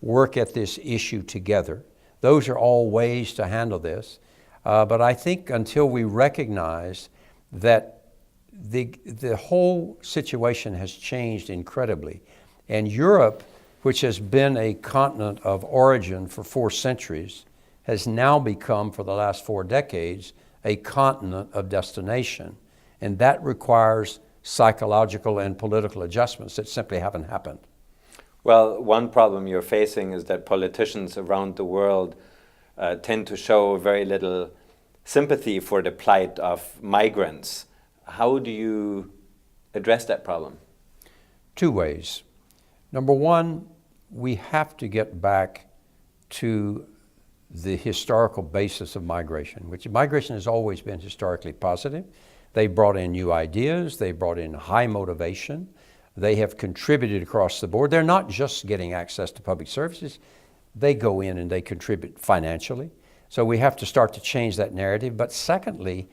work at this issue together. Those are all ways to handle this. But I think until we recognize that the whole situation has changed incredibly, and Europe, which has been a continent of origin for 4 centuries, has now become, for the last 4 decades, a continent of destination. And that requires psychological and political adjustments that simply haven't happened. Well, one problem you're facing is that politicians around the world tend to show very little sympathy for the plight of migrants. How do you address that problem? 2 ways. Number 1, we have to get back to the historical basis of migration, which migration has always been historically positive. They brought in new ideas, they brought in high motivation, they have contributed across the board. They're not just getting access to public services, they go in and they contribute financially. So we have to start to change that narrative. But secondly,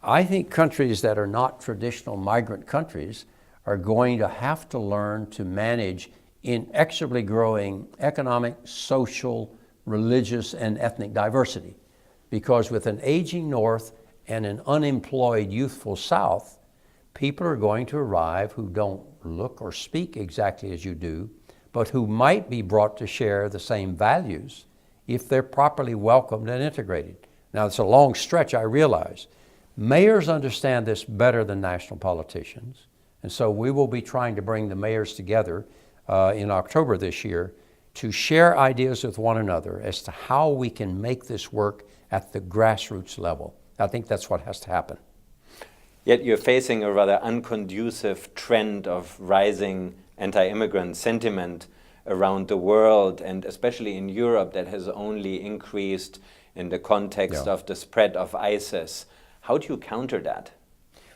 I think countries that are not traditional migrant countries are going to have to learn to manage inexorably growing economic, social, religious, and ethnic diversity. Because with an aging North and an unemployed, youthful South, people are going to arrive who don't look or speak exactly as you do, but who might be brought to share the same values if they're properly welcomed and integrated. Now, it's a long stretch, I realize. Mayors understand this better than national politicians, and so we will be trying to bring the mayors together in October this year to share ideas with one another as to how we can make this work at the grassroots level. I think that's what has to happen. Yet you're facing a rather unconducive trend of rising anti-immigrant sentiment around the world, and especially in Europe, that has only increased in the context of the spread of ISIS. How do you counter that?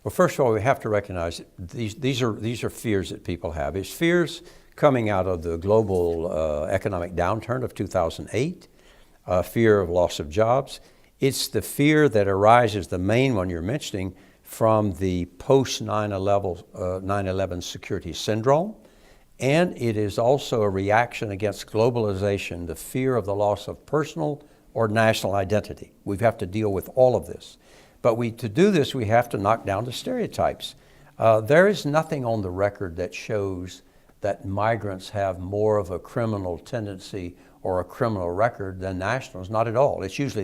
Well, first of all, we have to recognize these are fears that people have. It's fears coming out of the global economic downturn of 2008, fear of loss of jobs. It's the fear that arises, the main one you're mentioning, from the post-9/11 security syndrome. And it is also a reaction against globalization, the fear of the loss of personal or national identity. We have to deal with all of this. But to do this, we have to knock down the stereotypes. There is nothing on the record that shows that migrants have more of a criminal tendency or a criminal record than nationals, not at all. It's usually